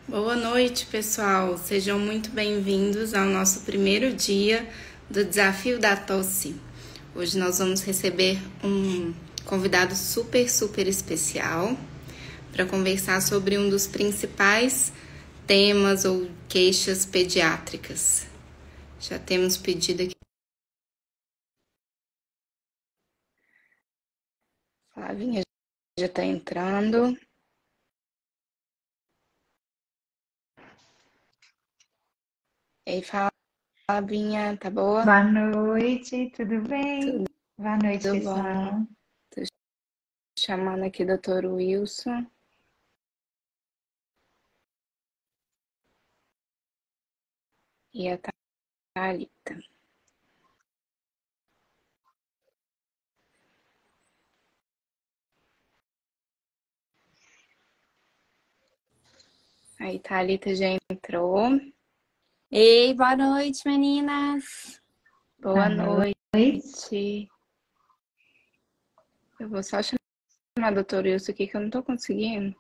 Boa noite, pessoal. Sejam muito bem-vindos ao nosso primeiro dia do Desafio da Tosse. Hoje nós vamos receber um convidado super especial para conversar sobre um dos principais temas ou queixas pediátricas. Já temos pedido aqui. Flavinha já está entrando. Ei, Flavinha, tá boa? Boa noite, tudo Tudo bem? Boa noite, bom. pessoal. Tô chamando aqui o Dr. Wilson e a Thalita. Aí, Thalita já entrou. Ei, boa noite, meninas. Boa Boa noite. noite. Eu vou só chamar o doutor Wilson aqui que eu não tô conseguindo.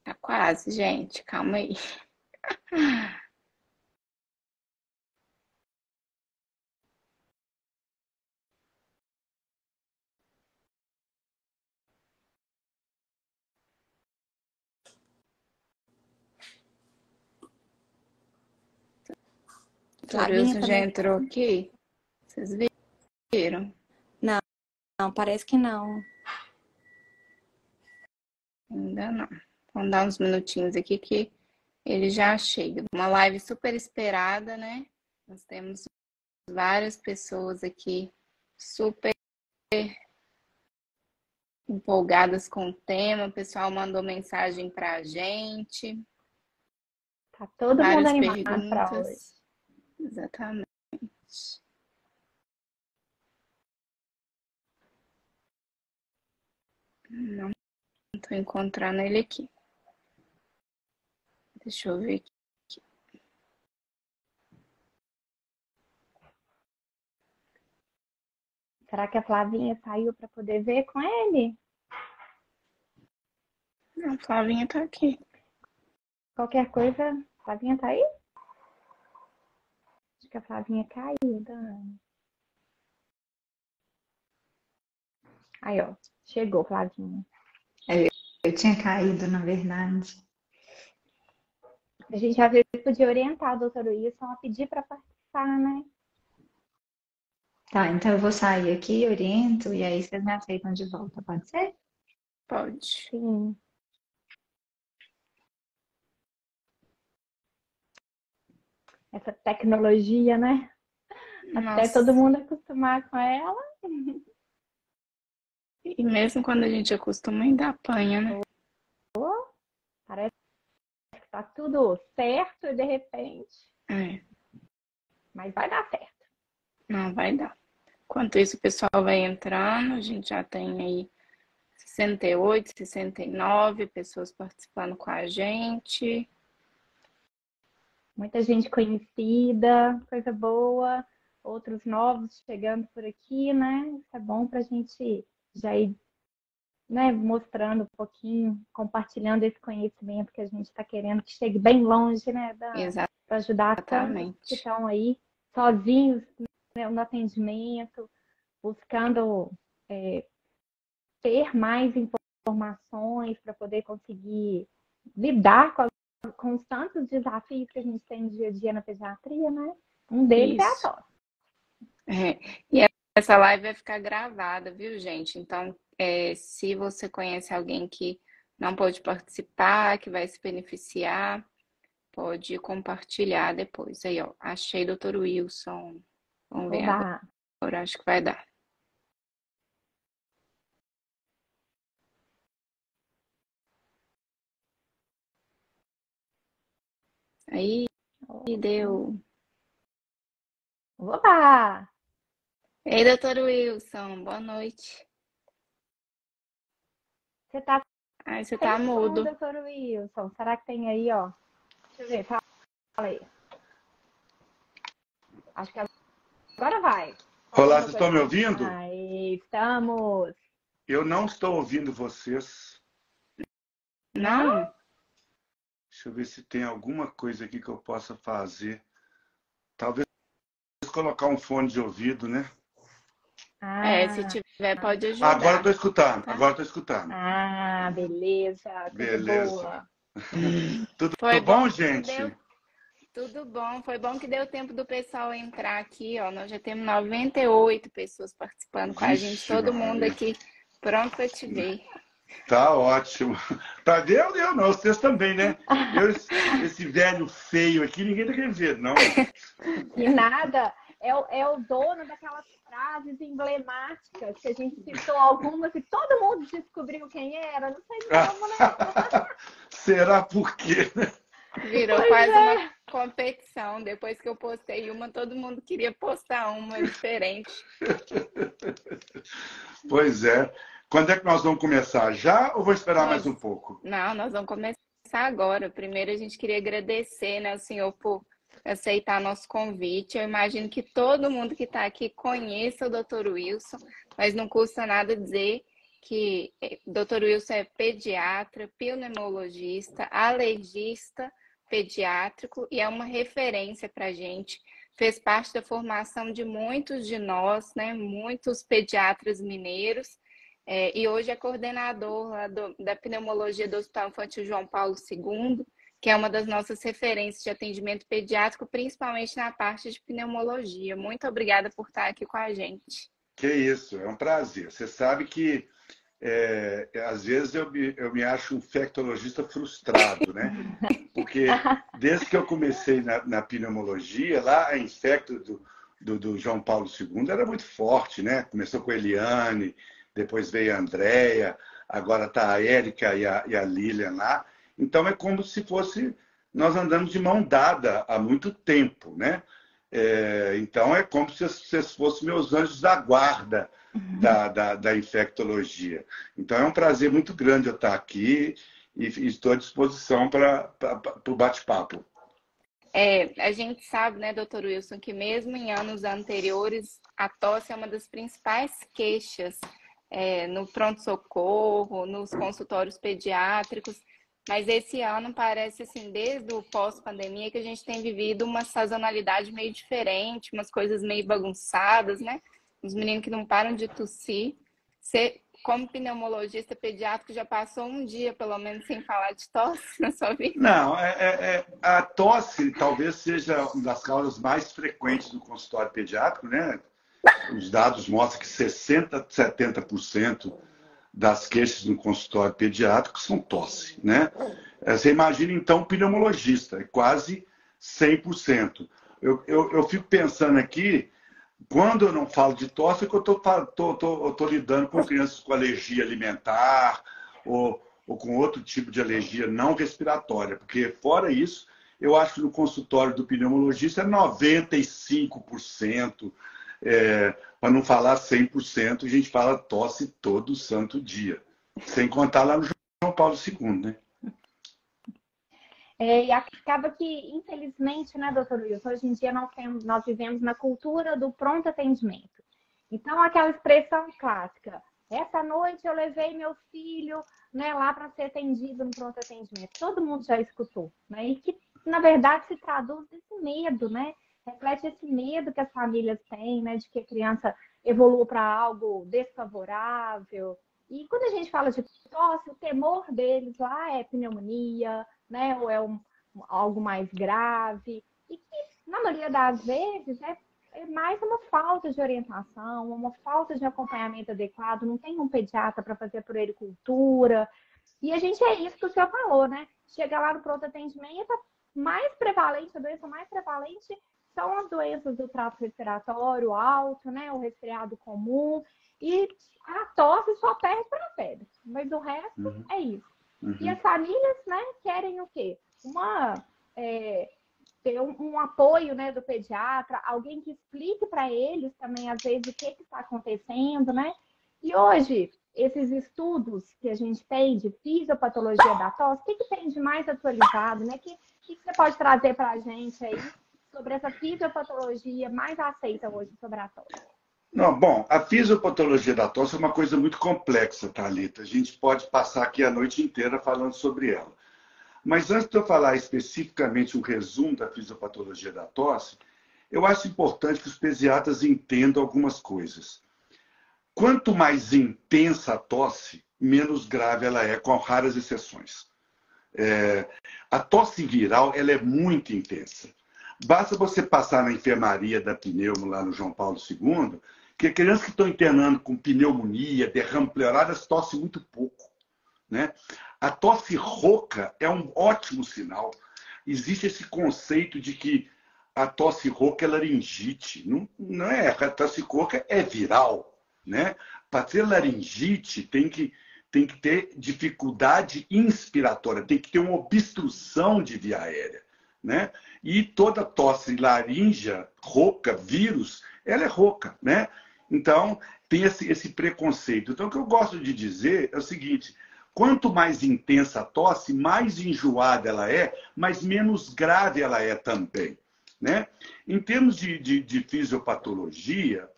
Tá quase, gente. Calma aí. O doutor Flavinha Wilson já também. entrou aqui. Vocês viram? Não, não, parece que não. Ainda não. Vamos dar uns minutinhos aqui que ele já chega. Uma live super esperada, né? Nós temos várias pessoas aqui super empolgadas com o tema. O pessoal mandou mensagem pra gente. Tá todo mundo Várias animado para hoje. perguntas. Exatamente. Não estou encontrando ele aqui. Deixa eu ver aqui. Será que a Flavinha saiu para poder ver com ele? Não, a Flavinha tá aqui. Qualquer coisa, a Flavinha tá aí? Acho que a Flavinha caiu, Dani. Aí, ó, chegou, Flavinha. Eu tinha caído, na verdade. A gente às vezes podia orientar o doutor Wilson a pedir para participar, né? Tá, então eu vou sair aqui, oriento, e aí vocês me aceitam de volta, pode ser? Pode. Sim. Essa tecnologia, né? Até todo Nossa. mundo acostumar com ela. E mesmo quando a gente acostuma, ainda apanha, né? Parece que tá tudo certo e de repente. É, Mas vai dar certo. não vai dar. Enquanto isso, o pessoal vai entrando. A gente já tem aí 68, 69 pessoas participando com a gente. Muita gente conhecida, coisa boa. Outros novos chegando por aqui, né? Isso é bom para a gente já ir, né, mostrando um pouquinho, compartilhando esse conhecimento que a gente está querendo que chegue bem longe, né, Dani? Para ajudar tantos que Exatamente. estão aí sozinhos, né, no atendimento, buscando ter mais informações para poder conseguir lidar com os tantos desafios que a gente tem no dia a dia na pediatria, né? Um deles é a Isso. tosse. É. E essa live vai ficar gravada, viu, gente? Então, se você conhece alguém que não pode participar, que vai se beneficiar, pode compartilhar depois. Aí, ó, achei Dr. Wilson. Vamos ver Oba! agora, acho que vai dar. Aí, deu. Oba! Ei, Dr. Wilson, boa noite. Você está Ai, você Tem tá som, mudo. doutor Wilson? Será que tem aí, ó? Deixa eu ver, fala aí. Acho que agora vai. Fala Olá, alguma vocês estão coisa me aí. ouvindo? Aí, estamos. Eu não estou ouvindo vocês. Não? Não? Deixa eu ver se tem alguma coisa aqui que eu possa fazer. Talvez colocar um fone de ouvido, né? É, se Ah, tiver, pode Agora ajudar, estou escutando, tá? agora estou escutando. beleza, coisa Beleza. boa. Tudo Foi bom, bom que deu gente? tudo bom. Foi bom que deu tempo do pessoal entrar aqui, ó. Nós já temos 98 pessoas participando com a gente, Vixe, todo mundo Maria. aqui pronto para te ver. Tá ótimo. Para ver, eu não, vocês também, né? Esse velho feio aqui, ninguém tá querendo ver, não. E nada, é o dono daquelas frases emblemáticas que a gente citou algumas e todo mundo descobriu quem era. Não sei como, né? Será por quê? Virou Pois quase uma é. competição. Depois que eu postei uma, todo mundo queria postar uma diferente. Pois é. Quando é que nós vamos começar? Já ou vou esperar mais Nós, um pouco? não, nós vamos começar agora. Primeiro, a gente queria agradecer, né, ao senhor por aceitar nosso convite. Eu imagino que todo mundo que está aqui conheça o Dr. Wilson, mas não custa nada dizer que Dr. Wilson é pediatra, pneumologista, alergista pediátrico e é uma referência para a gente. Fez parte da formação de muitos de nós, né, muitos pediatras mineiros. E hoje é coordenador lá da pneumologia do Hospital Infantil João Paulo II, que é uma das nossas referências de atendimento pediátrico, principalmente na parte de pneumologia. Muito obrigada por estar aqui com a gente. Que isso, é um prazer. Você sabe que às vezes eu me acho um infectologista frustrado, né? Porque desde que eu comecei na pneumologia, lá a infecto do João Paulo II era muito forte, né? Começou com a Eliane, depois veio a Andréia, agora está a Érica e a Lilian lá. Então é como se fosse nós andamos de mão dada há muito tempo, né? Então é como se vocês fossem meus anjos da guarda da infectologia. Então é um prazer muito grande eu estar aqui e estou à disposição para o bate-papo. A gente sabe, né, doutor Wilson, que mesmo em anos anteriores, a tosse é uma das principais queixas no pronto-socorro, nos consultórios pediátricos, mas esse ano parece, assim, desde o pós-pandemia, que a gente tem vivido uma sazonalidade meio diferente, umas coisas meio bagunçadas, né? Os meninos que não param de tossir. Você, como pneumologista pediátrico, já passou um dia, pelo menos, sem falar de tosse na sua vida? Não, a tosse talvez seja uma das causas mais frequentes do consultório pediátrico, né? Os dados mostram que 60%, 70% das queixas no consultório pediátrico são tosse, né? Você imagina, então, um pneumologista, é quase 100%. Eu fico pensando aqui, quando eu não falo de tosse, é que eu estou lidando com crianças com alergia alimentar ou com outro tipo de alergia não respiratória, porque, fora isso, eu acho que no consultório do pneumologista é 95%, para não falar 100%, a gente fala tosse todo santo dia. Sem contar lá no João Paulo II, né? E acaba que, infelizmente, né, doutor Wilson, hoje em dia nós vivemos na cultura do pronto atendimento. Então, aquela expressão clássica, essa noite eu levei meu filho, né, lá para ser atendido no pronto atendimento. Todo mundo já escutou, né? E que, na verdade, se traduz desse medo, né? Reflete esse medo que as famílias têm, né, de que a criança evolua para algo desfavorável. E quando a gente fala de tosse, o temor deles lá é pneumonia, né, ou é algo mais grave. E que, na maioria das vezes, é mais uma falta de orientação, uma falta de acompanhamento adequado, não tem um pediatra para fazer a puericultura. E a gente é isso que o senhor falou, né? Chega lá no pronto atendimento, mais prevalente, a doença mais prevalente são as doenças do trato respiratório alto, né? O resfriado comum. E a tosse só perde para a febre. Mas o resto é isso. E as famílias, né, querem o quê? Ter um apoio, né, do pediatra, alguém que explique para eles também, às vezes, o que está acontecendo, né? E hoje, esses estudos que a gente tem de fisiopatologia da tosse, o que tem de mais atualizado, né? Que você pode trazer para a gente aí sobre essa fisiopatologia mais aceita hoje sobre a tosse? Não, bom, a fisiopatologia da tosse é uma coisa muito complexa, Thalita. A gente pode passar aqui a noite inteira falando sobre ela. Mas antes de eu falar especificamente um resumo da fisiopatologia da tosse, eu acho importante que os pesiatras entendam algumas coisas. Quanto mais intensa a tosse, menos grave ela é, com raras exceções. A tosse viral ela é muito intensa. Basta você passar na enfermaria da pneumo lá no João Paulo II, que crianças que estão internando com pneumonia, derrame pleuradas, tossem muito pouco, né? A tosse rouca é um ótimo sinal. Existe esse conceito de que a tosse rouca é laringite. Não é, a tosse rouca é viral, né? Para ter laringite, tem que ter dificuldade inspiratória, tem que ter uma obstrução de via aérea, né? E toda tosse laríngea, rouca, vírus, ela é rouca, né? Então, tem esse preconceito. Então, o que eu gosto de dizer é o seguinte: quanto mais intensa a tosse, mais enjoada ela é, mas menos grave ela é também, né? Em termos de fisiopatologia,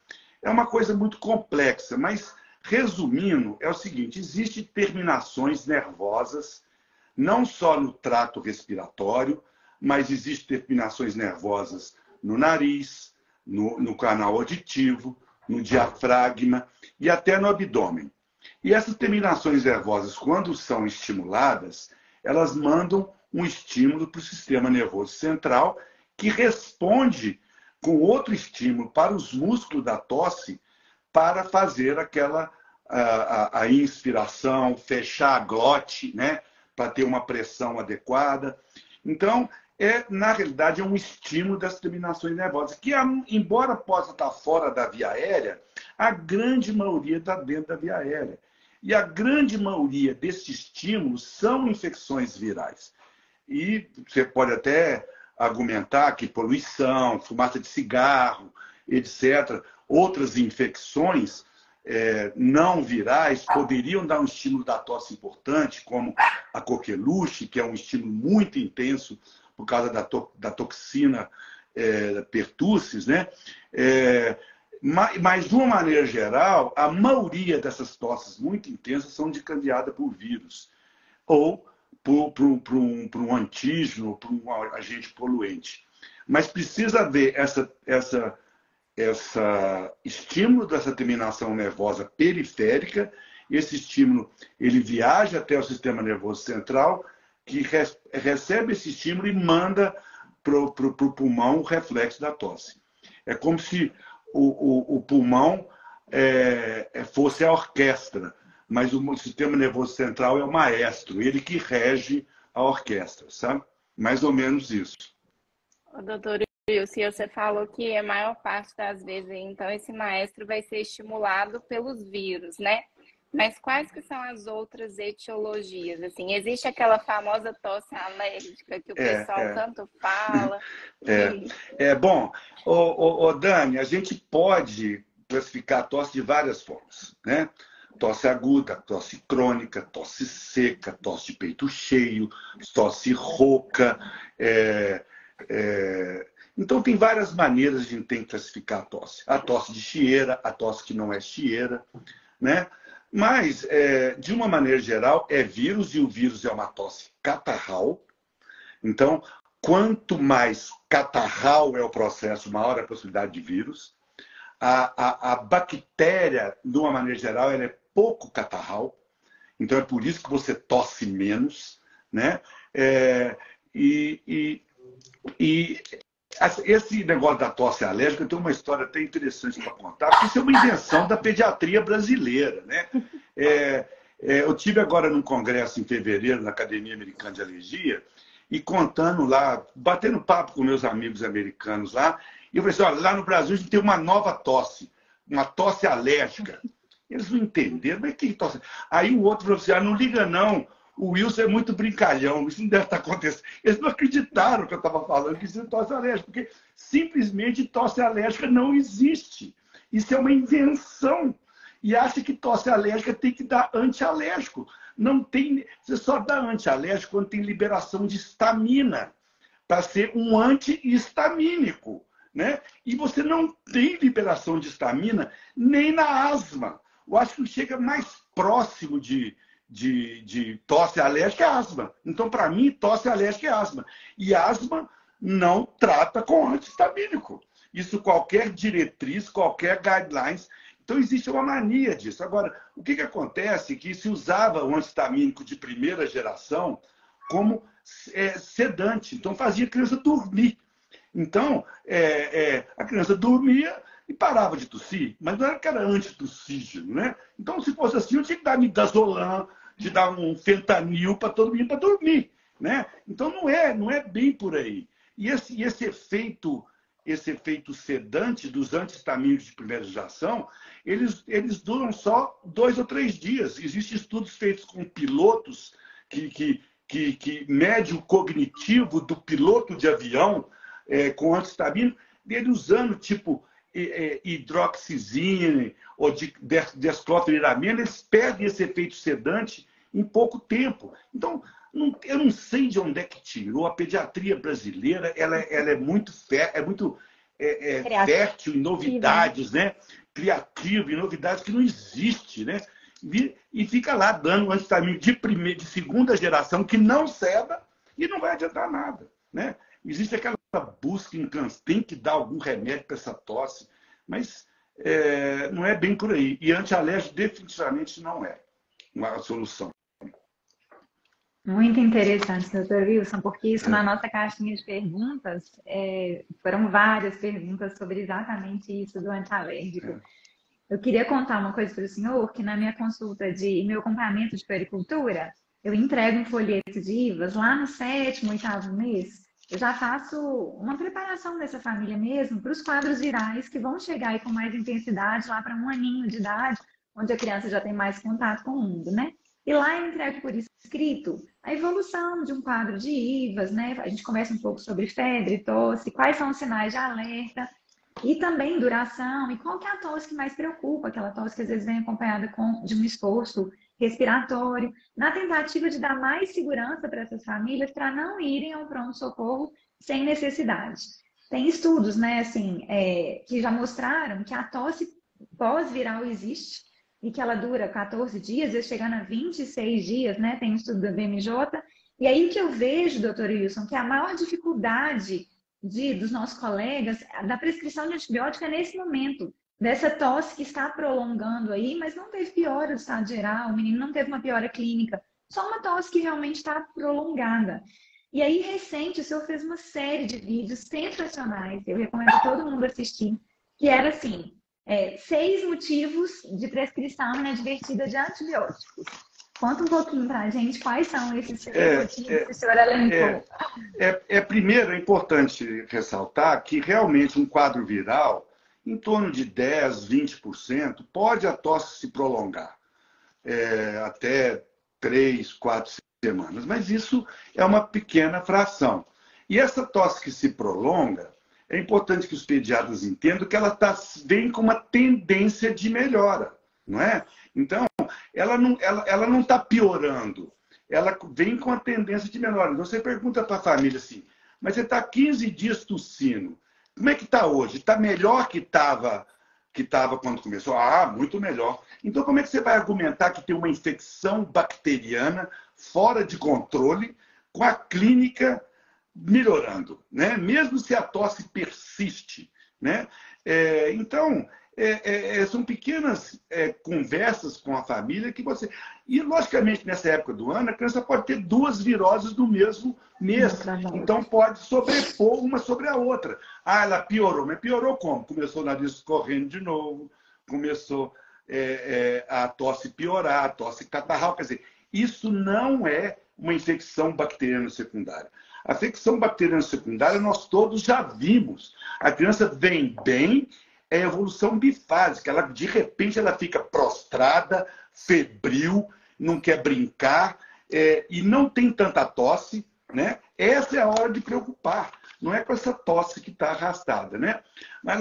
é uma coisa muito complexa, mas, resumindo, é o seguinte: existem terminações nervosas, não só no trato respiratório, mas existem terminações nervosas no nariz, no canal auditivo, no diafragma e até no abdômen. E essas terminações nervosas, quando são estimuladas, elas mandam um estímulo para o sistema nervoso central, que responde com outro estímulo para os músculos da tosse, para fazer aquela a inspiração, fechar a glote, né, para ter uma pressão adequada. Então, na realidade, é um estímulo das terminações nervosas, que, embora possa estar fora da via aérea, a grande maioria está dentro da via aérea. E a grande maioria desses estímulos são infecções virais. E você pode até argumentar que poluição, fumaça de cigarro, etc., outras infecções não virais poderiam dar um estímulo da tosse importante, como a coqueluche, que é um estímulo muito intenso por causa da toxina pertussis, né? Mas, de uma maneira geral, a maioria dessas tosses muito intensas são desencadeadas por vírus ou por um antígeno, por um agente poluente. Mas precisa haver esse estímulo dessa terminação nervosa periférica. Esse estímulo ele viaja até o sistema nervoso central, que recebe esse estímulo e manda para o pulmão o reflexo da tosse. É como se o pulmão fosse a orquestra, mas o sistema nervoso central é o maestro, ele que rege a orquestra, sabe? Mais ou menos isso. Doutor Wilson, você falou que a maior parte das vezes, então, esse maestro vai ser estimulado pelos vírus, né? Mas quais que são as outras etiologias? Assim, existe aquela famosa tosse alérgica que o pessoal tanto fala. Bom, Dani, a gente pode classificar a tosse de várias formas, né? Tosse aguda, tosse crônica, tosse seca, tosse de peito cheio, tosse rouca. Então, tem várias maneiras de a gente tem que classificar a tosse. A tosse de chieira, a tosse que não é chieira, né? Mas, de uma maneira geral, é vírus, e o vírus é uma tosse catarral. Então, quanto mais catarral é o processo, maior é a possibilidade de vírus. A bactéria, de uma maneira geral, ela é pouco catarral. Então, é por isso que você tosse menos, né? Esse negócio da tosse alérgica tem uma história até interessante para contar, porque isso é uma invenção da pediatria brasileira, né? Eu tive agora num congresso em fevereiro na Academia Americana de Alergia e contando lá, batendo papo com meus amigos americanos lá, e eu falei assim: olha, lá no Brasil a gente tem uma nova tosse, uma tosse alérgica. Eles não entenderam, mas que tosse? Aí o outro falou assim: não liga não, o Wilson é muito brincalhão, isso não deve estar acontecendo. Eles não acreditaram que eu estava falando que isso é tosse alérgica, porque simplesmente tosse alérgica não existe. Isso é uma invenção. e acha que tosse alérgica tem que dar antialérgico. Não tem, você só dá antialérgico quando tem liberação de histamina, para ser um antihistamínico, né? E você não tem liberação de histamina nem na asma. Eu acho que chega mais próximo de tosse alérgica é asma. Então, para mim, tosse alérgica é asma. E asma não trata com antihistamínico. Isso qualquer diretriz, qualquer guidelines. Então, existe uma mania disso. Agora, o que acontece é que se usava o antihistamínico de primeira geração como sedante. Então, fazia a criança dormir. Então, a criança dormia e parava de tossir, mas não era que era antitussígeno, né? Então, se fosse assim, eu tinha que dar midazolam, de dar um fentanil para todo mundo para dormir, né? Então, não é bem por aí. E esse efeito sedante dos antihistamínicos de primeira geração, eles duram só 2 ou 3 dias. Existem estudos feitos com pilotos que mede o cognitivo do piloto de avião com antihistamínico, dele usando tipo hidroxizina ou desclofeniramina, eles perdem esse efeito sedante em pouco tempo. Então, eu não sei de onde é que tirou. A pediatria brasileira ela é muito fértil em novidades, né? Criativa em novidades que não existe, né? E fica lá dando um antihistamínico de segunda geração que não ceda e não vai adiantar nada, né? Existe aquela busca incansável, tem que dar algum remédio para essa tosse, mas não é bem por aí. E antialérgico definitivamente não é uma solução. Muito interessante, doutor Wilson, porque isso na nossa caixinha de perguntas, foram várias perguntas sobre exatamente isso do antialérgico. Eu queria contar uma coisa para o senhor, que na minha consulta meu acompanhamento de puericultura, eu entrego um folheto de IVAs lá no 7º, 8º mês. Eu já faço uma preparação dessa família mesmo para os quadros virais que vão chegar aí com mais intensidade lá para 1 aninho de idade, onde a criança já tem mais contato com o mundo, né? E lá eu entrego por escrito a evolução de um quadro de IVAs, né? A gente conversa um pouco sobre febre, tosse, quais são os sinais de alerta e também duração e qual que é a tosse que mais preocupa, aquela tosse que às vezes vem acompanhada de um esforço respiratório, na tentativa de dar mais segurança para essas famílias para não irem ao pronto-socorro sem necessidade. Tem estudos, né, assim, que já mostraram que a tosse pós-viral existe e que ela dura 14 dias, às vezes chegando a 26 dias, né? Tem um estudo da BMJ. E aí o que eu vejo, doutor Wilson, que a maior dificuldade dos nossos colegas da prescrição de antibiótico é nesse momento, dessa tosse que está prolongando aí, mas não teve piora do estado geral, o menino não teve uma piora clínica, só uma tosse que realmente está prolongada. E aí, recente, o senhor fez uma série de vídeos sensacionais, eu recomendo todo mundo assistir, que era assim, 6 motivos de prescrição inadvertida de antibióticos. Conta um pouquinho para a gente quais são esses 6 motivos que o senhor elencou. Primeiro, é importante ressaltar que realmente um quadro viral, em torno de 10%, 20%, pode a tosse se prolongar até 3, 4 semanas. Mas isso é uma pequena fração. E essa tosse que se prolonga, é importante que os pediatras entendam que ela vem com uma tendência de melhora, não é? Então, ela não está piorando, ela vem com a tendência de melhora. Então, você pergunta para a família assim, mas você está 15 dias tossindo, como é que está hoje? Está melhor que estava quando começou? Ah, muito melhor. Então, como é que você vai argumentar que tem uma infecção bacteriana fora de controle com a clínica melhorando, né? Mesmo se a tosse persiste, né? Então, são pequenas conversas com a família que você... E, logicamente, nessa época do ano, a criança pode ter 2 viroses no mesmo mês. Então, pode sobrepor uma sobre a outra. Ah, ela piorou. Mas piorou como? Começou o nariz correndo de novo, começou a tosse piorar, a tosse catarral. Quer dizer, isso não é uma infecção bacteriana secundária. A infecção bacteriana secundária nós todos já vimos. A criança vem bem, é evolução bifásica. De repente, ela fica prostrada, febril, não quer brincar e não tem tanta tosse, né? Essa é a hora de preocupar. não é com essa tosse que está arrastada, né? Mas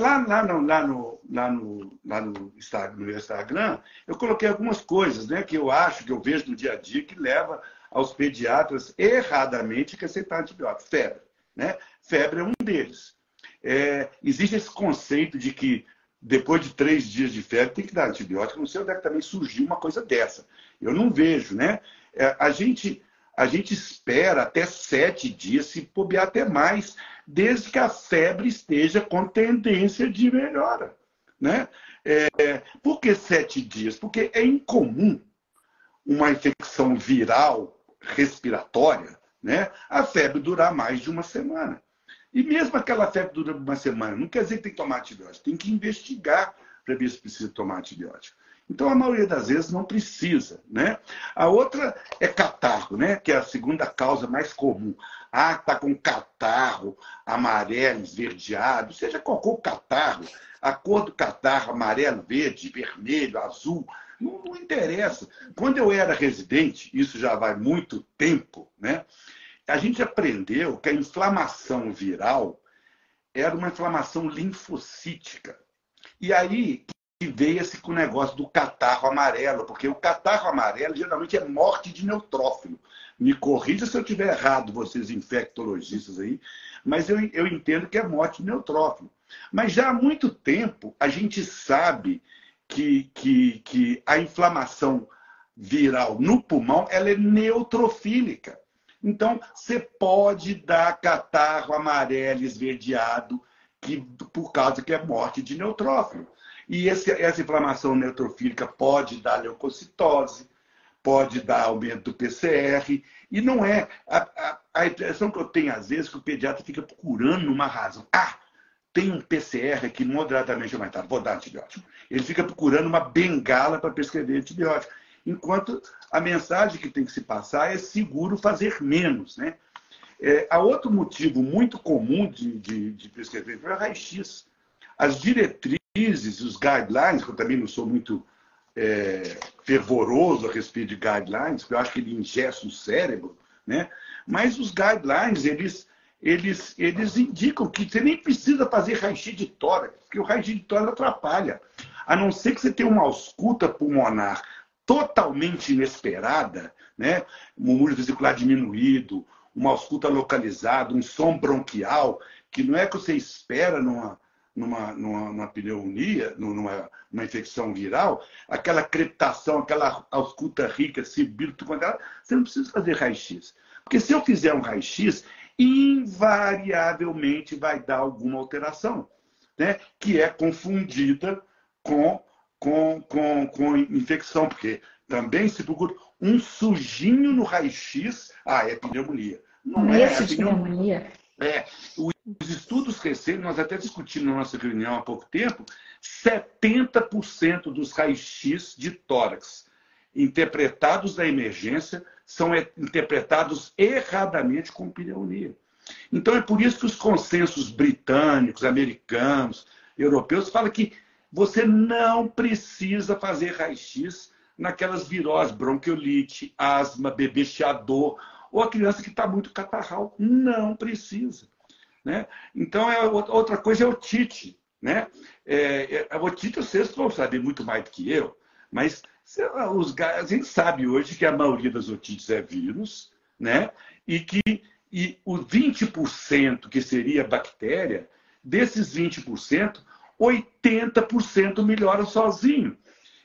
no Instagram, eu coloquei algumas coisas, né, que eu acho, que eu vejo no dia a dia, que leva aos pediatras erradamente a aceitar antibiótico. Febre, né? Febre é um deles. Existe esse conceito de que depois de 3 dias de febre tem que dar antibiótico. Não sei onde é que também surgiu uma coisa dessa. Eu não vejo, né? A gente espera até 7 dias, se bobear até mais, desde que a febre esteja com tendência de melhora, né? Por que 7 dias? Porque é incomum uma infecção viral respiratória, né, a febre durar mais de uma semana. E mesmo aquela febre dura uma semana, não quer dizer que tem que tomar antibiótico, tem que investigar para ver se precisa tomar antibiótico. Então, a maioria das vezes não precisa, né? A outra é catarro, né, que é a segunda causa mais comum. Está com catarro amarelo, esverdeado, seja qual for o catarro, a cor do catarro, amarelo, verde, vermelho, azul, não interessa. Quando eu era residente, isso já vai muito tempo, né? A gente aprendeu que a inflamação viral era uma inflamação linfocítica. E aí que veio-se com o negócio do catarro amarelo, porque o catarro amarelo geralmente é morte de neutrófilo. Me corrija se eu estiver errado, vocês infectologistas aí, mas eu entendo que é morte de neutrófilo. Mas já há muito tempo a gente sabe que a inflamação viral no pulmão ela é neutrofílica. Então, você pode dar catarro amarelo esverdeado por causa que é morte de neutrófilo. E essa inflamação neutrofílica pode dar leucocitose, pode dar aumento do PCR, e não é... A impressão que eu tenho, às vezes, que o pediatra fica procurando uma razão. Tem um PCR aqui moderadamente aumentado, vou dar antibiótico. Ele fica procurando uma bengala para prescrever antibiótico. Enquanto a mensagem que tem que se passar é seguro fazer menos, né? Há outro motivo muito comum de prescrever é o raio-x. As diretrizes, os guidelines, que eu também não sou muito fervoroso a respeito de guidelines, porque eu acho que ele ingessa o cérebro, né? Mas os guidelines, eles indicam que você nem precisa fazer raio-x de tórax, porque o raio-x de tórax atrapalha. A não ser que você tenha uma ausculta pulmonar totalmente inesperada, né? Um murmúrio vesicular diminuído, uma ausculta localizada, um som bronquial, que não é que você espera numa pneumonia, numa infecção viral, aquela crepitação, aquela ausculta rica, sibilto, você não precisa fazer raio-x. Porque se eu fizer um raio-x, invariavelmente vai dar alguma alteração, né? Que é confundida com infecção, porque também se procura um sujinho no raio-x, é pneumonia. Não é pneumonia. Os estudos recentes, nós até discutimos na nossa reunião há pouco tempo, 70% dos raios-x de tórax interpretados na emergência são interpretados erradamente com pneumonia. Então é por isso que os consensos britânicos, americanos, europeus falam que você não precisa fazer raio-x naquelas viroses, bronquiolite, asma, bebê chiador, ou a criança que está muito catarral. Não precisa, né? Então, outra coisa é otite, né? A otite, vocês vão saber muito mais do que eu, mas a gente sabe hoje que a maioria das otites é vírus, né? E os 20% que seria bactéria, desses 20%, 80% melhora sozinho.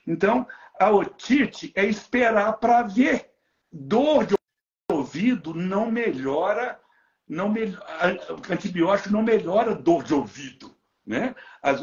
Então, a otite é esperar para ver. Dor de ouvido não melhora, antibiótico não melhora dor de ouvido, né?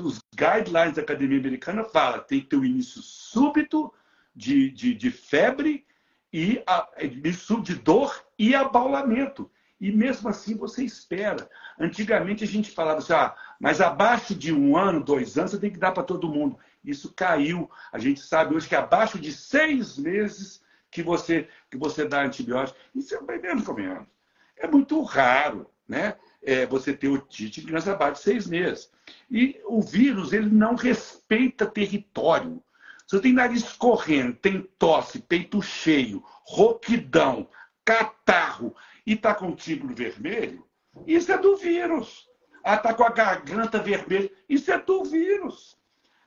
Os guidelines da Academia Americana falam que tem que ter o início súbito de febre e início de dor e abaulamento. E mesmo assim você espera. Antigamente a gente falava assim, mas abaixo de 1 ano, 2 anos, você tem que dar para todo mundo. Isso caiu. A gente sabe hoje que abaixo de 6 meses que você dá antibiótico. Isso é bem menos comendo. É muito raro, né? Você ter otite em criança abaixo de 6 meses. E o vírus, ele não respeita território. Você tem nariz correndo, tem tosse, peito cheio, rouquidão, catarro, e está com tíbulo vermelho, Isso é do vírus. Ah, está com a garganta vermelha. Isso é do vírus.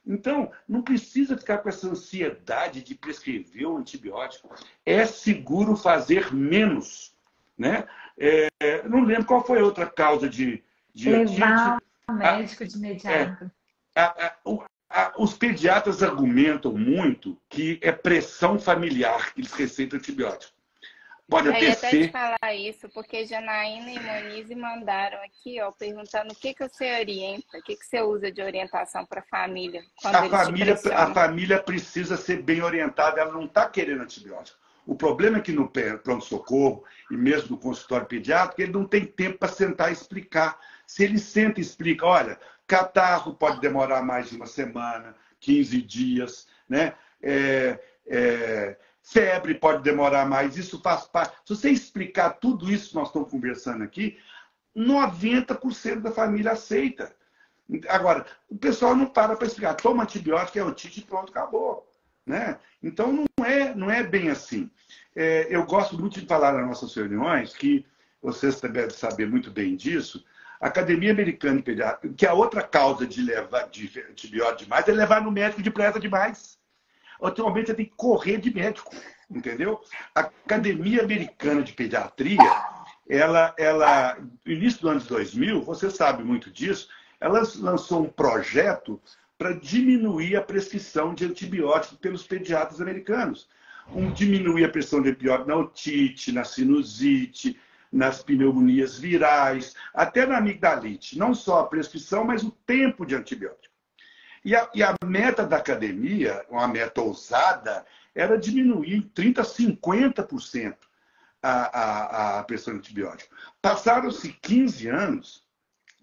Então, não precisa ficar com essa ansiedade de prescrever o antibiótico. É seguro fazer menos, né? Não lembro qual foi a outra causa de Levar otite. o médico de imediato. Os pediatras argumentam muito que é pressão familiar que eles receitam antibiótico. Pode Eu ia até até te ser. falar isso, porque Janaína e Monize mandaram aqui, ó, perguntando o que você orienta, o que você usa de orientação para a família quando eles te A pressionam. família precisa ser bem orientada, ela não está querendo antibiótico. O problema é que no pronto-socorro e mesmo no consultório pediátrico, ele não tem tempo para sentar e explicar. Se ele senta e explica, olha, catarro pode demorar mais de uma semana, 15 dias, né? Febre pode demorar mais, isso faz parte. Se você explicar tudo isso que nós estamos conversando aqui, 90% da família aceita. Agora, o pessoal não para explicar. Toma antibiótico, é otite e pronto, acabou. Né? Então, não é bem assim. Eu gosto muito de falar nas nossas reuniões, que vocês também devem saber muito bem disso, a Academia Americana de Pediatria, que a outra causa de levar de antibiótico demais é levar no médico depressa demais. Atualmente você tem que correr de médico, entendeu? A Academia Americana de Pediatria, no início do ano 2000, você sabe muito disso, ela lançou um projeto para diminuir a prescrição de antibióticos pelos pediatras americanos. Diminuir a prescrição de antibióticos na otite, na sinusite, nas pneumonias virais, até na amigdalite. Não só a prescrição, mas o tempo de antibiótico. E a meta da academia, uma meta ousada, era diminuir em 30% a 50% a pressão de antibiótico. Passaram-se 15 anos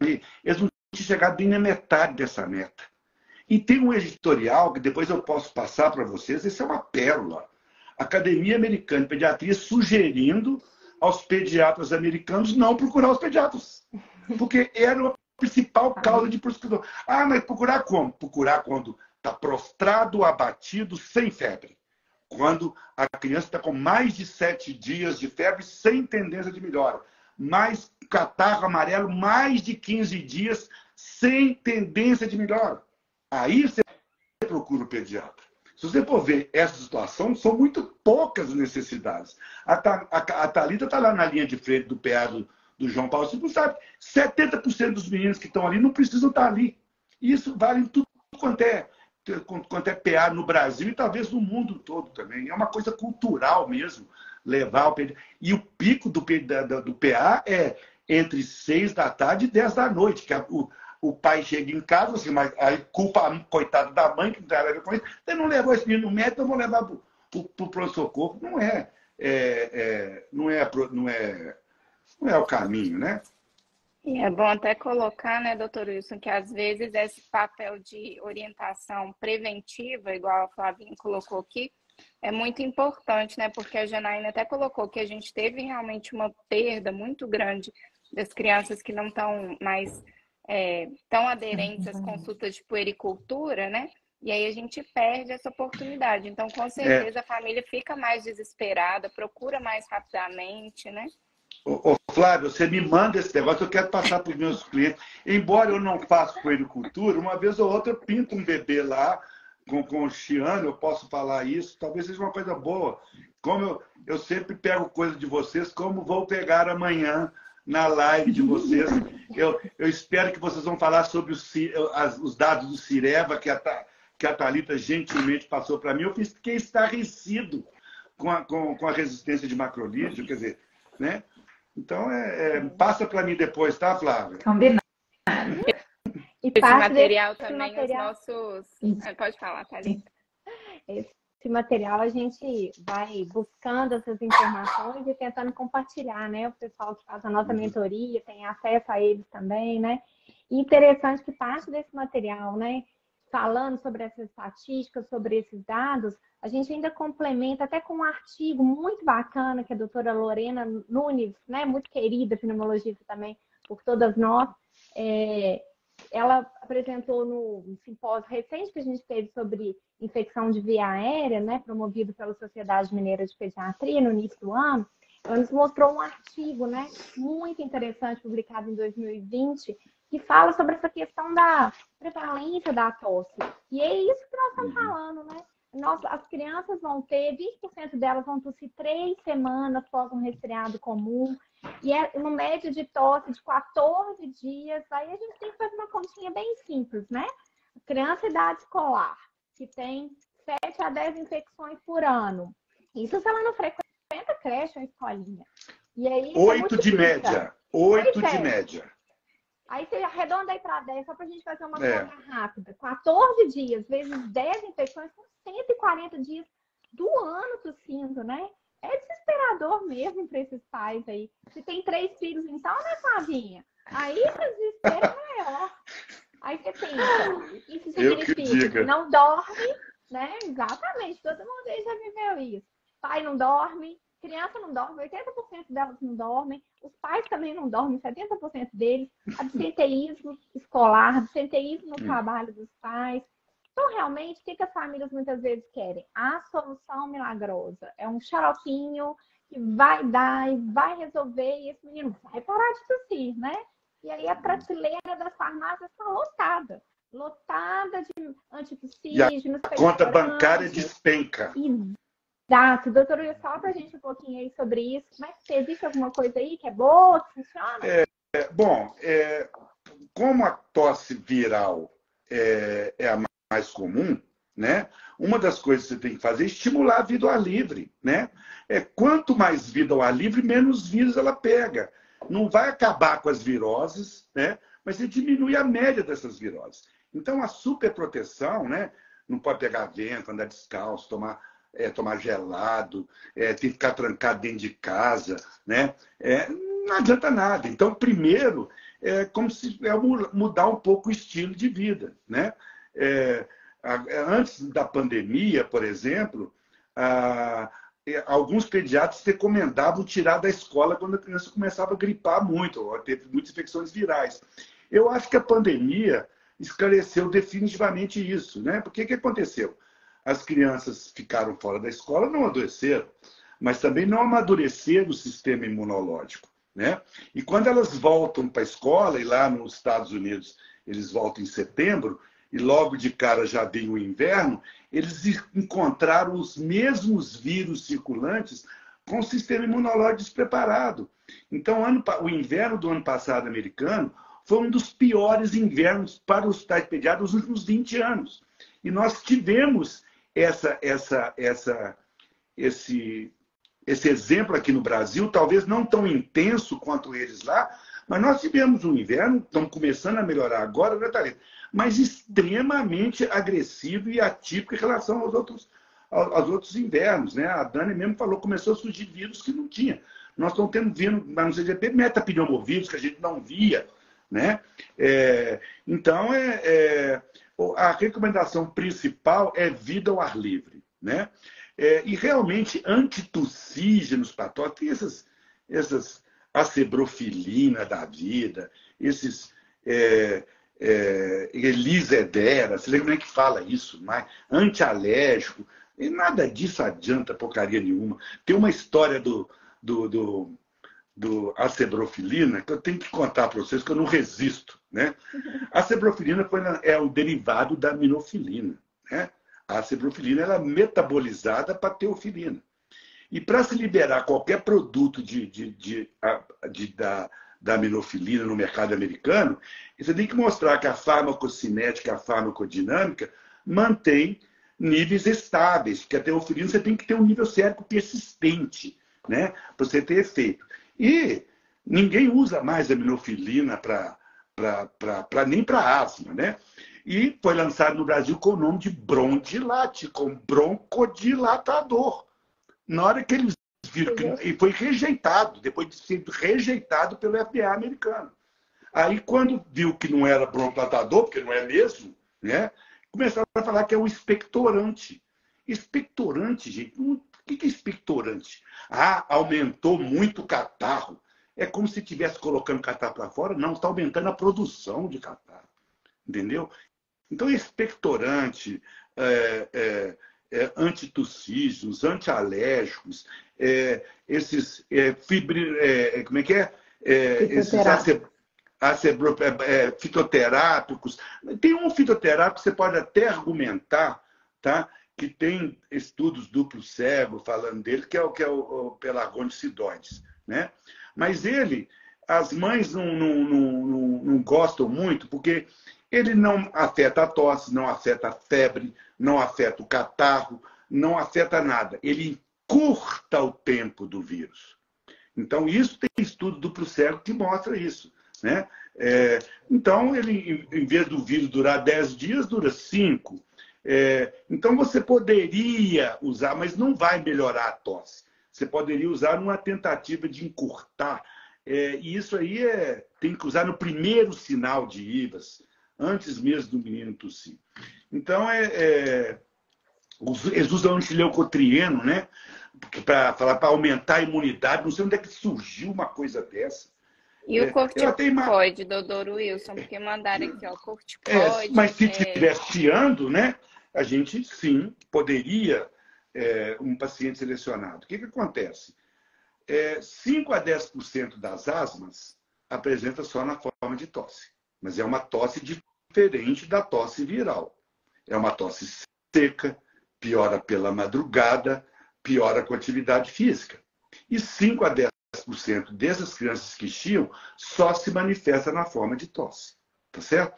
e eles não tinham chegado nem na metade dessa meta. E tem um editorial que depois eu posso passar para vocês, esse é uma pérola. A Academia Americana de Pediatria sugerindo aos pediatras americanos não procurar os pediatras. Porque era uma principal causa de prescrição. Ah, mas procurar como? Procurar quando está prostrado, abatido, sem febre. Quando a criança está com mais de 7 dias de febre, sem tendência de melhora. Mais catarro amarelo, mais de 15 dias, sem tendência de melhora. Aí você procura o pediatra. Se você for ver essa situação, são muito poucas necessidades. A Thalita está lá na linha de frente do PA do João Paulo, você não sabe, 70% dos meninos que estão ali não precisam estar ali. E isso vale em tudo quanto é PA no Brasil e talvez no mundo todo também. É uma coisa cultural mesmo, levar o PA. E o pico do PA é entre 6 da tarde e 10 da noite, que o pai chega em casa, assim, mas aí culpa a coitada da mãe, que não tem nada a ver com isso, você não levou esse menino no médico, eu vou levar para o pronto-socorro. Não é o caminho, né? E é bom até colocar, né, doutor Wilson, que às vezes esse papel de orientação preventiva, igual a Flavinha colocou aqui, é muito importante, né? Porque a Janaína até colocou que a gente teve realmente uma perda muito grande das crianças que não estão mais tão aderentes às consultas de puericultura, né? E aí a gente perde essa oportunidade. Então, com certeza, a família fica mais desesperada, procura mais rapidamente, né? Ô, Flávio, você me manda esse negócio, eu quero passar para os meus clientes. Embora eu não faça puericultura, uma vez ou outra eu pinto um bebê lá com o Chiano, eu posso falar isso, talvez seja uma coisa boa. Como eu sempre pego coisa de vocês, como vou pegar amanhã na live de vocês. Eu espero que vocês vão falar sobre os dados do Cireva, que a Thalita gentilmente passou para mim. Eu fiquei estarrecido com a resistência de macrolídeo, quer dizer, né? Então, passa para mim depois, tá, Flávia? Combinado. E Esse parte material desse também, material, os nossos... Pode falar, Thalita. esse material a gente vai buscando essas informações e tentando compartilhar, né? O pessoal que faz a nossa mentoria tem acesso a eles também, né? E interessante que parte desse material, né? Falando sobre essas estatísticas, sobre esses dados, a gente ainda complementa até com um artigo muito bacana que a doutora Lorena Nunes, né? Muito querida pneumologista também por todas nós, ela apresentou no simpósio recente que a gente teve sobre infecção de via aérea, né, promovido pela Sociedade Mineira de Pediatria no início do ano. nos mostrou um artigo, né, muito interessante, publicado em 2020, que fala sobre essa questão da prevalência da tosse. E é isso que nós estamos falando, né? As crianças vão ter, 20% delas vão tossir 3 semanas após um resfriado comum, e é uma média de tosse de 14 dias. Aí a gente tem que fazer uma continha bem simples, né? Criança em idade escolar, que tem 7 a 10 infecções por ano. Isso se ela não frequenta creche ou escolinha. E aí, 8 de média. 8 de média. Aí você arredonda aí para 10, só para a gente fazer uma conta rápida. 14 dias vezes 10 infecções, são 140 dias do ano tossindo, né? É desesperador mesmo para esses pais aí. Se tem 3 filhos, então, né, Flavinha? Aí o desespero é maior. Aí você pensa, isso significa que não dorme, né? Exatamente, todo mundo aí já viveu isso. Pai não dorme, criança não dorme, 80% delas não dormem, os pais também não dormem, 70% deles, absenteísmo escolar, absenteísmo no trabalho dos pais. Então, realmente, o que as famílias muitas vezes querem? A solução milagrosa. É um xaropinho que vai dar e vai resolver, e esse menino vai parar de tossir, né? E aí a prateleira das farmácias está lotada. Lotada de antitussígenos. A conta bancária despenca. Exato. Doutor Will, fala pra gente um pouquinho aí sobre isso. Mas existe alguma coisa aí que é boa, que funciona? Bom, como a tosse viral é a mais comum, né? Uma das coisas que você tem que fazer é estimular a vida ao ar livre, né? Quanto mais vida ao ar livre, menos vírus ela pega. Não vai acabar com as viroses, né? Mas você diminui a média dessas viroses. Então, a superproteção, né? Não pode pegar vento, andar descalço, tomar gelado, ter que ficar trancado dentro de casa, né? Não adianta nada. Então, primeiro, como se mudar um pouco o estilo de vida, né? Antes da pandemia, por exemplo, alguns pediatras recomendavam tirar da escola quando a criança começava a gripar muito, ou a ter muitas infecções virais. Eu acho que a pandemia esclareceu definitivamente isso, né? Porque o que aconteceu? As crianças ficaram fora da escola, não adoeceram, mas também não amadureceram o sistema imunológico, né? E quando elas voltam para a escola, e lá nos Estados Unidos eles voltam em setembro, e logo de cara já vem o inverno, eles encontraram os mesmos vírus circulantes com o sistema imunológico despreparado. Então, o inverno do ano passado americano foi um dos piores invernos para os hospitais pediátricos nos últimos 20 anos. E nós tivemos esse exemplo aqui no Brasil, talvez não tão intenso quanto eles lá, mas nós tivemos um inverno, estamos começando a melhorar agora, né, Thalita? Mas extremamente agressivo e atípico em relação aos outros invernos, né? A Dani mesmo falou, começou a surgir vírus que não tinha. Nós estamos tendo vírus, no CGP, metapneumovírus, que a gente não via, né? Então, a recomendação principal é vida ao ar livre, né? E realmente, antitussígenos patógenos, tem essas acebrofilina da vida, esses Elisedera, você lembra como é que fala isso? Mas, antialérgico, e nada disso adianta porcaria nenhuma. Tem uma história do acebrofilina que eu tenho que contar para vocês, que eu não resisto, né? A acebrofilina é o derivado da minofilina, né? A acebrofilina ela é metabolizada para teofilina. E para se liberar qualquer produto da minofilina no mercado americano, você tem que mostrar que a farmacocinética, a farmacodinâmica mantém níveis estáveis, que a teofilina você tem que ter um nível certo persistente, né, para você ter efeito. E ninguém usa mais a minofilina nem para asma, né? E foi lançado no Brasil com o nome de Brondilat, com broncodilatador. Na hora que eles viram e foi rejeitado, depois de ser rejeitado pelo FDA americano. Aí, quando viu que não era broncolatador, porque não é mesmo, né? Começaram a falar que é um expectorante. Expectorante, gente, o que é expectorante? Aumentou muito o catarro. É como se estivesse colocando catarro para fora. Não, está aumentando a produção de catarro. Entendeu? Então, expectorante, antitussígenos, antialérgicos, esses como é que é? Esses fitoterápicos. Tem um fitoterápico que você pode até argumentar, tá? Que tem estudos duplo cego falando dele, que é o pelargonicidóides, né? Mas as mães não gostam muito, porque ele não afeta a tosse, não afeta a febre, não afeta o catarro, não afeta nada. Ele encurta o tempo do vírus. Então, isso tem estudo duplo cego que mostra isso, né? Então, ele, em vez do vírus durar 10 dias, dura 5. Então, você poderia usar, mas não vai melhorar a tosse. Você poderia usar numa tentativa de encurtar. E isso aí tem que usar no primeiro sinal de IVAS, antes mesmo do menino tossir. Então, eles usam antileucotrieno, né? Para aumentar a imunidade. Não sei onde é que surgiu uma coisa dessa. E o corticoide, doutor Wilson? Porque mandaram aqui, ó, corticoide. Mas se estivesse chiando, né? A gente, sim, poderia, um paciente selecionado. O que acontece? 5 a 10% das asmas apresenta só na forma de tosse. Mas é uma tosse diferente da tosse viral. É uma tosse seca, piora pela madrugada, piora com atividade física. E 5 a 10% dessas crianças que chiam só se manifesta na forma de tosse. Tá certo?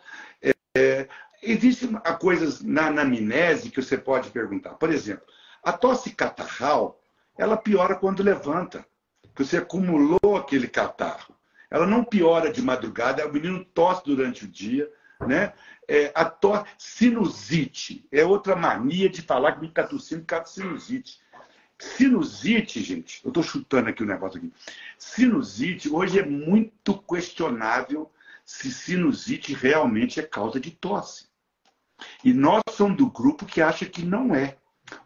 Existem coisas na anamnese que você pode perguntar. Por exemplo, a tosse catarral, ela piora quando levanta, porque você acumulou aquele catarro. Ela não piora de madrugada, o menino tosse durante o dia, né? A sinusite é outra mania de falar que o menino está tossindo por causa de sinusite. Sinusite, gente, eu estou chutando aqui o negócio aqui. Sinusite, hoje é muito questionável se sinusite realmente é causa de tosse. E nós somos do grupo que acha que não é.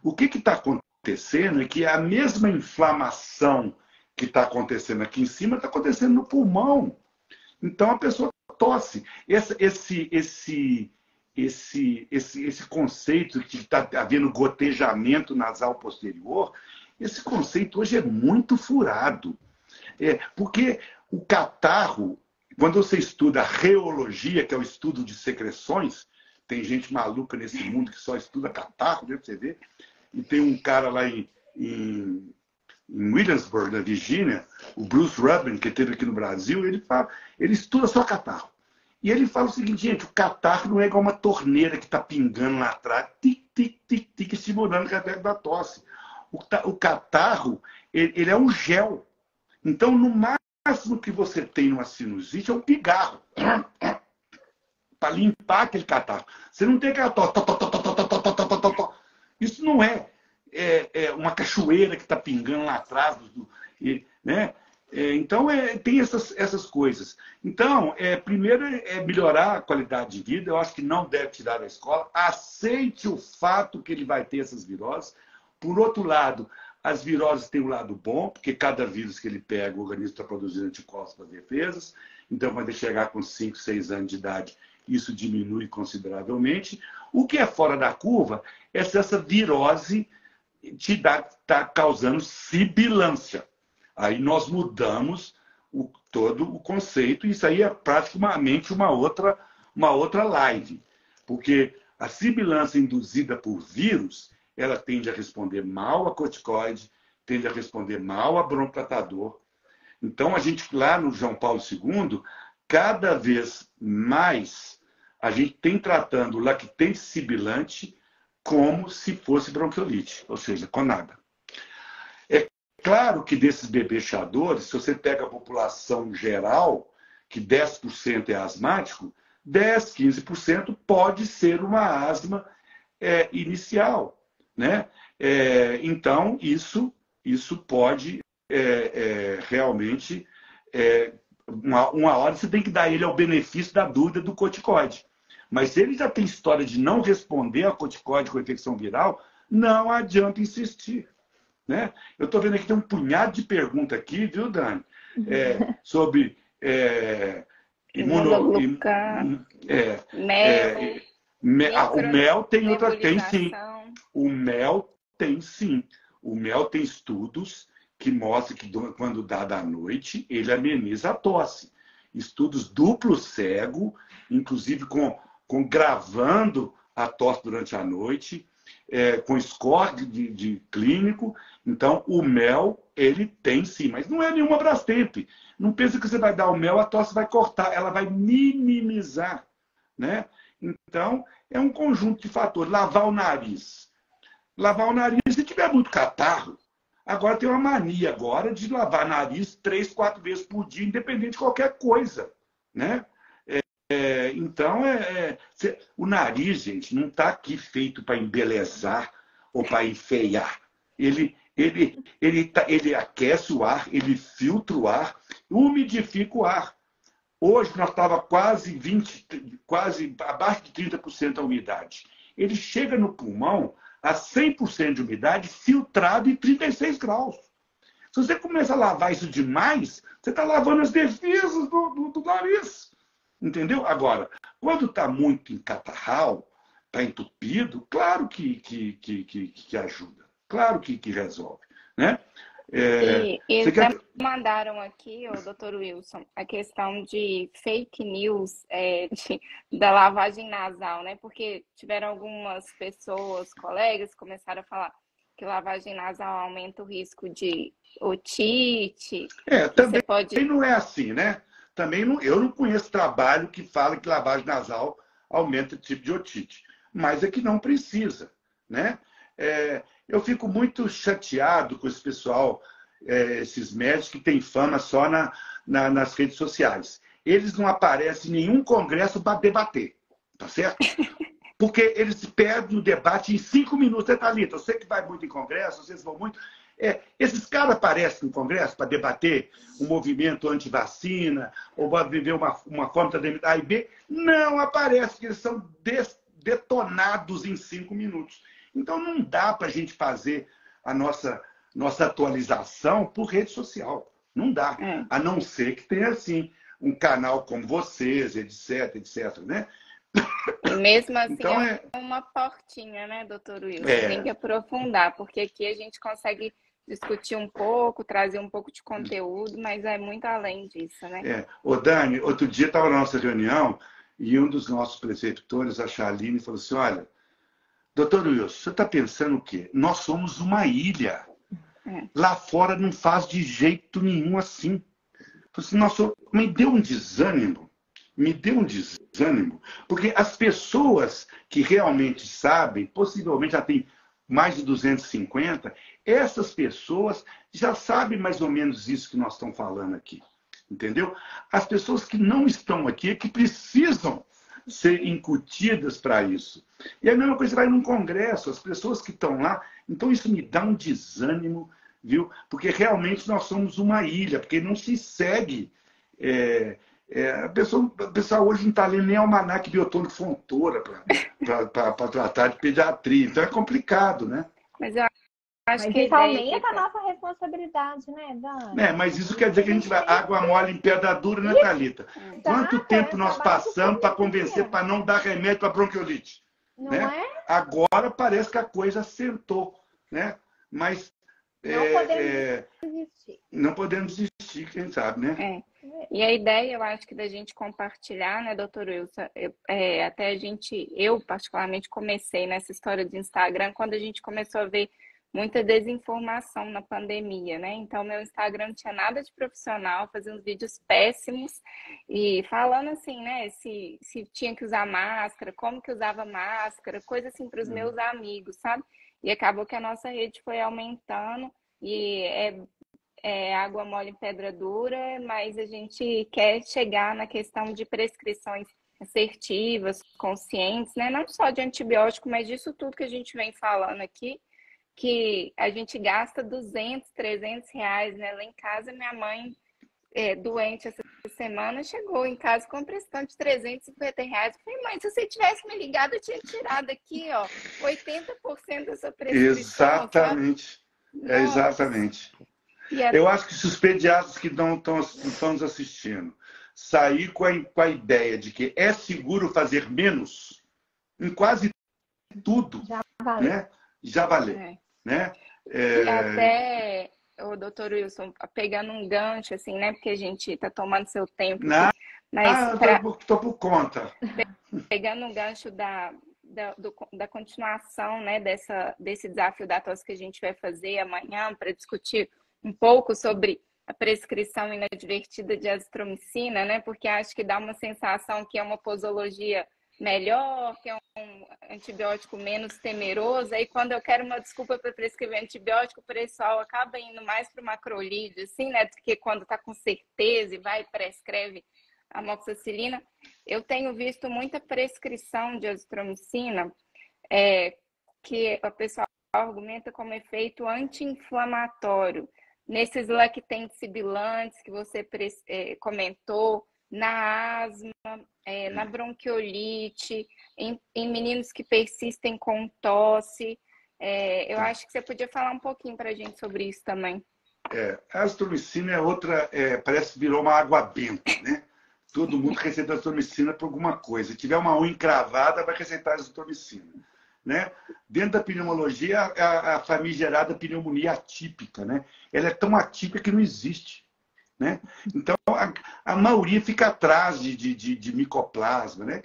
O que está acontecendo é que a mesma inflamação que está acontecendo aqui em cima está acontecendo no pulmão. Então a pessoa tosse. Esse conceito de que está havendo gotejamento nasal posterior, esse conceito hoje é muito furado. Porque o catarro, quando você estuda a reologia, que é o estudo de secreções, tem gente maluca nesse mundo que só estuda catarro, né, pra você ver. E tem um cara lá em Williamsburg, na Virgínia, o Bruce Rubin, que esteve aqui no Brasil, ele estuda só catarro. E ele fala o seguinte, gente, o catarro não é igual uma torneira que está pingando lá atrás, tic, tic, tic, tic, estimulando o catarro da tosse. O catarro, ele é um gel. Então, no máximo que você tem numa sinusite é um pigarro. Para limpar aquele catarro. Você não tem aquela tosse. Isso não é uma cachoeira que está pingando lá atrás, né? Então, tem essas coisas. Então, primeiro melhorar a qualidade de vida. Eu acho que não deve tirar da escola. Aceite o fato que ele vai ter essas viroses. Por outro lado, as viroses têm um lado bom, porque cada vírus que ele pega, o organismo está produzindo anticorpos para defesas. Então, quando ele chegar com 5, 6 anos de idade, isso diminui consideravelmente. O que é fora da curva é se essa virose está causando sibilância. Aí nós mudamos todo o conceito, e isso aí é praticamente uma outra live. Porque a sibilância induzida por vírus, ela tende a responder mal a corticoide, tende a responder mal a broncodilatador. Então, a gente lá no João Paulo II, cada vez mais, a gente tem tratando o lactente sibilante como se fosse bronquiolite, ou seja, com nada. É claro que desses bebês chadores, se você pega a população geral, que 10% é asmático, 10, 15% pode ser uma asma inicial, né? Então, isso pode realmente... uma hora você tem que dar ele ao benefício da dúvida do corticoide. Mas se ele já tem história de não responder ao corticoide com infecção viral, não adianta insistir, né? Eu estou vendo aqui, tem um punhado de perguntas aqui, viu, Dani? Sobre mel, o mel tem sim. O mel tem sim. O mel tem estudos que mostram que quando dá à noite, ele ameniza a tosse. Estudos duplo cego, inclusive com gravando a tosse durante a noite, com score de clínico. Então, o mel, ele tem sim, mas não é nenhuma Brastemp. Não pensa que você vai dar o mel, a tosse vai cortar, ela vai minimizar, né? Então, é um conjunto de fatores. Lavar o nariz. Lavar o nariz se tiver muito catarro. Agora tem uma mania agora de lavar nariz 3, 4 vezes por dia, independente de qualquer coisa, né? Então, o nariz, gente, não está aqui feito para embelezar ou para enfeiar. Ele aquece o ar, ele filtra o ar, umidifica o ar. Hoje nós estava quase abaixo de 30% a umidade. Ele chega no pulmão a 100% de umidade, filtrado em 36 graus. Se você começa a lavar isso demais, você está lavando as defesas do nariz. Entendeu? Agora, quando está muito encatarral, está entupido, claro que ajuda. Claro que resolve. Né? E até mandaram aqui, o Dr. Wilson, a questão de fake news da lavagem nasal, né? Porque tiveram algumas pessoas, colegas, que começaram a falar que lavagem nasal aumenta o risco de otite. Também não é assim, né? Eu não conheço trabalho que fala que lavagem nasal aumenta o tipo de otite. Mas é que não precisa, né? Eu fico muito chateado com esse pessoal, esses médicos que têm fama só nas redes sociais. Eles não aparecem em nenhum congresso para debater, tá certo? Porque eles perdem o debate em 5 minutos. Né, Thalita? Eu sei que vai muito em congresso, vocês vão muito. Esses caras aparecem no congresso para debater um movimento anti-vacina ou para viver uma forma de A e B. Não aparece, porque eles são detonados em 5 minutos. Então, não dá para a gente fazer a nossa atualização por rede social. Não dá. A não ser que tenha, assim, um canal como vocês, etc, né? E mesmo assim, então, é uma portinha, né, doutor Wilson? Tem que aprofundar, porque aqui a gente consegue discutir um pouco, trazer um pouco de conteúdo, mas é muito além disso, né? Ô, Dani, outro dia estava na nossa reunião e um dos nossos preceptores, a Charline, falou assim, olha, doutor Wilson, você está pensando o quê? Nós somos uma ilha. Lá fora não faz de jeito nenhum assim. Me deu um desânimo. Porque as pessoas que realmente sabem, possivelmente já tem mais de 250, essas pessoas já sabem mais ou menos isso que nós estamos falando aqui. Entendeu? As pessoas que não estão aqui é que precisam ser incutidas para isso. E a mesma coisa vai num congresso, as pessoas que estão lá. Então isso me dá um desânimo, viu? Porque realmente nós somos uma ilha, porque não se segue. A pessoa hoje não está lendo nem almanaque biotônico Fontoura para tratar de pediatria. Então é complicado, né? Mas eu acho que isso aumenta a nossa responsabilidade, né, Dani? Mas isso quer dizer que a gente vai água mole em pedra dura, né, Thalita? Quanto tempo nós passamos para convencer para não dar remédio para bronquiolite? Não né? Agora parece que a coisa acertou, né? Mas não podemos desistir, quem sabe, né? E a ideia, eu acho que da gente compartilhar, né, doutor Wilson, eu particularmente comecei nessa história de Instagram quando a gente começou a ver muita desinformação na pandemia, né? Então, meu Instagram não tinha nada de profissional, fazia uns vídeos péssimos e falando assim, né, se tinha que usar máscara, como que usava máscara, coisa assim para os meus amigos, sabe? E acabou que a nossa rede foi aumentando e água mole em pedra dura, mas a gente quer chegar na questão de prescrições assertivas, conscientes, né? Não só de antibiótico, mas disso tudo que a gente vem falando aqui, que a gente gasta 200, 300 reais, né? Lá em casa, minha mãe, doente essa semana, chegou em casa com um prestante de 350 reais. Eu falei, mãe, se você tivesse me ligado, eu tinha tirado aqui, ó, 80% da sua prescrição. Exatamente. Exatamente. Eu acho que se os pediatras que não estão nos assistindo sair com a ideia de que é seguro fazer menos em quase tudo, né? já valeu, É. né? E até, o doutor Wilson, pegando um gancho, assim, né? Porque a gente está tomando seu tempo aqui, mas eu tô por conta. pegando um gancho da continuação, né, desse desafio da tosse que a gente vai fazer amanhã para discutir um pouco sobre a prescrição inadvertida de azitromicina, né, porque acho que dá uma sensação que é uma posologia melhor, que é um antibiótico menos temeroso. Aí quando eu quero uma desculpa para prescrever antibiótico, o pessoal acaba indo mais para o macrolídeo, assim, né, do que quando está com certeza e vai e prescreve amoxicilina. Eu tenho visto muita prescrição de azitromicina que a pessoa argumenta como efeito anti-inflamatório. Nesses lactentes sibilantes que você comentou, na asma, na bronquiolite, em meninos que persistem com tosse. Eu acho que você podia falar um pouquinho para a gente sobre isso também. A azitromicina é outra, parece que virou uma água benta, né? Todo mundo receita azitromicina por alguma coisa. Se tiver uma unha encravada, vai receitar azitromicina, né? Dentro da pneumologia, a famigerada pneumonia atípica, né? Ela é tão atípica que não existe, né? Então, a maioria fica atrás de micoplasma, né?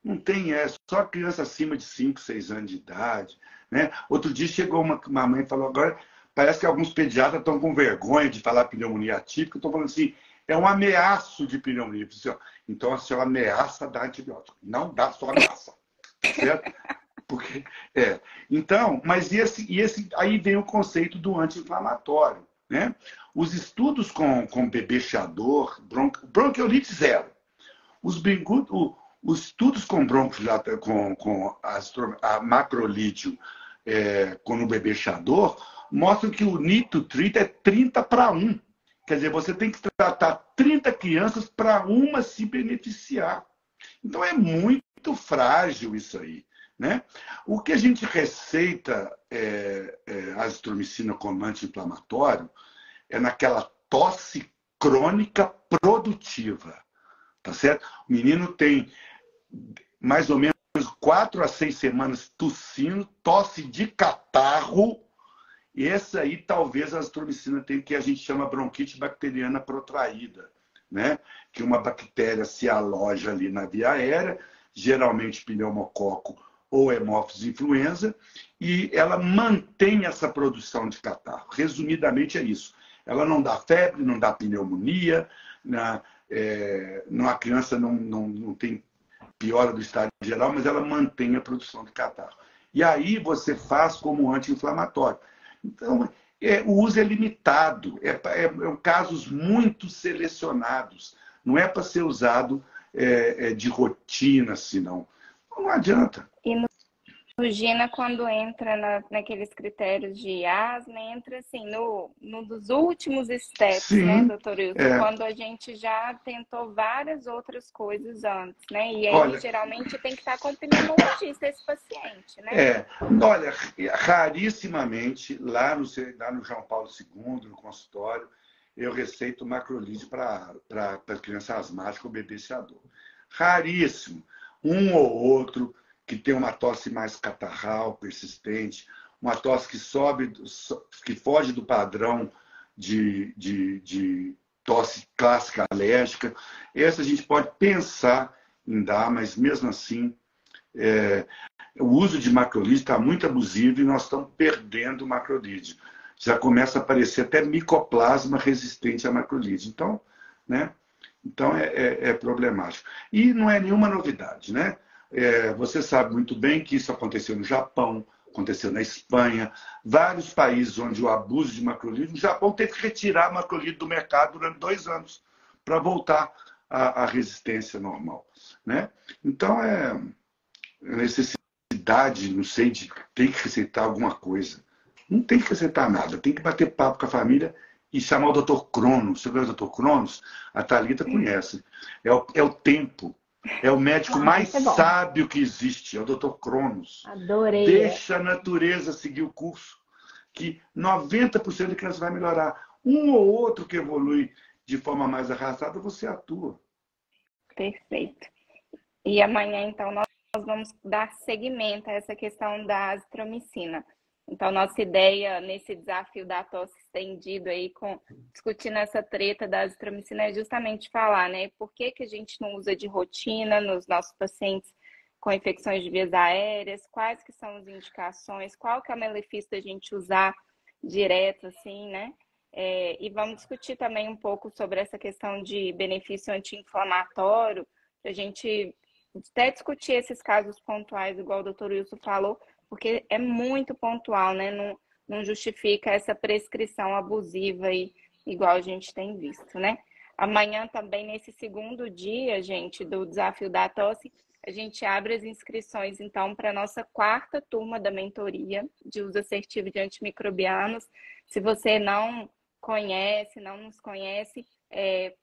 Não tem, só criança acima de 5, 6 anos de idade, né? Outro dia chegou uma mãe e falou, agora parece que alguns pediatras estão com vergonha de falar pneumonia atípica, estão falando assim, é um ameaço de pneumonia. Então, a senhora ameaça dar antibiótico. Não dá só ameaça. Certo? Porque, então, mas aí vem o conceito do anti-inflamatório, né? Os estudos com bebê chador, bronquiolite zero. Os estudos com a macrolídeo com o bebê chador mostram que o nitro-trit é 30:1. Quer dizer, você tem que tratar 30 crianças para uma se beneficiar. Então, é muito frágil isso aí, né? O que a gente receita azitromicina como anti-inflamatório é naquela tosse crônica produtiva, tá certo? O menino tem mais ou menos 4 a 6 semanas tossindo, tosse de catarro. E essa aí, talvez, a azitromicina tem, que a gente chama bronquite bacteriana protraída, né? Que uma bactéria se aloja ali na via aérea, geralmente pneumococo ou hemófilos influenza, e ela mantém essa produção de catarro. Resumidamente é isso. Ela não dá febre, não dá pneumonia, a criança não tem piora do estado geral, mas ela mantém a produção de catarro. E aí você faz como anti-inflamatório. Então, o uso é limitado, casos muito selecionados. Não é para ser usado de rotina, senão. Não adianta. E no GINA, quando entra naqueles critérios de asma, entra assim, no dos últimos steps, Sim, né, doutor Wilson? Quando a gente já tentou várias outras coisas antes, né? E aí, olha, geralmente, tem que estar com o pneumologista esse paciente, né? Olha, rarissimamente, lá no João Paulo II, no consultório, eu receito macrolide para criança asmática ou bebê seador. Raríssimo. Um ou outro que tem uma tosse mais catarral, persistente, uma tosse que foge do padrão de tosse clássica alérgica. Essa a gente pode pensar em dar, mas mesmo assim, o uso de macrolide está muito abusivo e nós estamos perdendo o macrolide. Já começa a aparecer até micoplasma resistente a macrolide. Então, né? Então é problemático. E não é nenhuma novidade, né? Você sabe muito bem que isso aconteceu no Japão, aconteceu na Espanha, vários países onde o abuso de macrolide, o Japão teve que retirar a macrolide do mercado durante 2 anos para voltar à resistência normal, né? Então necessidade, não sei, tem que receitar alguma coisa. Não tem que receitar nada, tem que bater papo com a família e chamar o Dr. Cronos. Você vê o Dr. Cronos? A Thalita conhece. É o tempo. É o médico mais sábio que existe. É o Dr. Cronos. Adorei. Deixa a natureza seguir o curso. Que 90% da criança vai melhorar. Um ou outro que evolui de forma mais arrastada, você atua. Perfeito. E amanhã, então, nós vamos dar seguimento a essa questão da azitromicina. Então, nossa ideia nesse desafio da tosse estendido aí, discutindo essa treta da azitromicina, é justamente falar, né? Por que que a gente não usa de rotina nos nossos pacientes com infecções de vias aéreas? Quais que são as indicações? Qual que é o benefício da gente usar direto, assim, né? E vamos discutir também um pouco sobre essa questão de benefício anti-inflamatório, para a gente até discutir esses casos pontuais, igual o doutor Wilson falou, porque é muito pontual, né? Não justifica essa prescrição abusiva aí, igual a gente tem visto, né? Amanhã também, nesse segundo dia, gente, do desafio da tosse, a gente abre as inscrições, então, para a nossa 4ª turma da mentoria de uso assertivo de antimicrobianos. Se você não conhece, não nos conhece,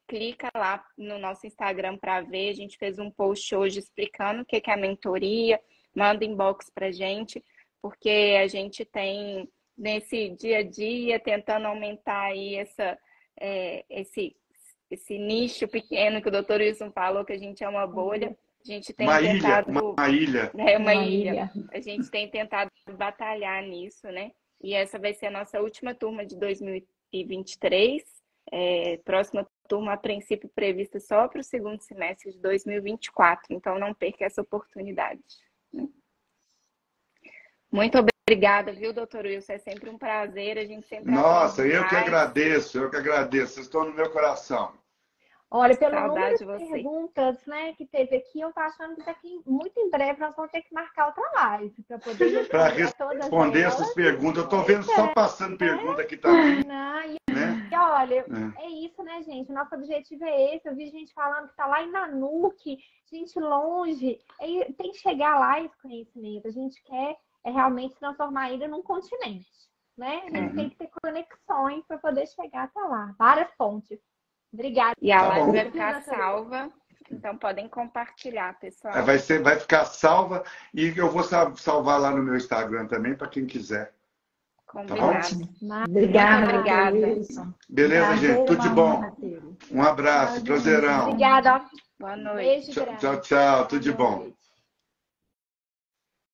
clica lá no nosso Instagram para ver. A gente fez um post hoje explicando o que é a mentoria. Manda inbox para a gente, porque a gente tem, nesse dia a dia, tentando aumentar aí esse nicho pequeno que o doutor Wilson falou, que a gente é uma bolha. A gente tem tentado... Uma ilha. Uma ilha. A gente tem tentado batalhar nisso, né? E essa vai ser a nossa última turma de 2023. Próxima turma, a princípio, prevista só para o segundo semestre de 2024. Então, não perca essa oportunidade. Muito obrigada, viu, doutor Wilson? É sempre um prazer, a gente sempre... Nossa, eu que agradeço. Vocês estão no meu coração. Olha, pelo número de perguntas, né, que teve aqui, eu tô achando que daqui muito em breve nós vamos ter que marcar outra live para poder responder essas perguntas. Eu tô vendo só passando pergunta aqui também. E olha, é isso, né, gente? O nosso objetivo é esse. Eu vi gente falando que tá lá em Nanuque, gente longe. Tem que chegar lá esse conhecimento. A gente quer realmente transformar a ilha num continente, né? A gente tem que ter conexões para poder chegar até lá. Várias pontes. Obrigada. E a live vai ficar salva, então podem compartilhar, pessoal. Vai ficar salva e eu vou salvar lá no meu Instagram também, para quem quiser. Combinado. Tá bom? Obrigada. Beleza, gente? Tudo de bom. Um abraço, prazerão. Obrigada. Boa noite. Tchau, tchau. Tudo de bom.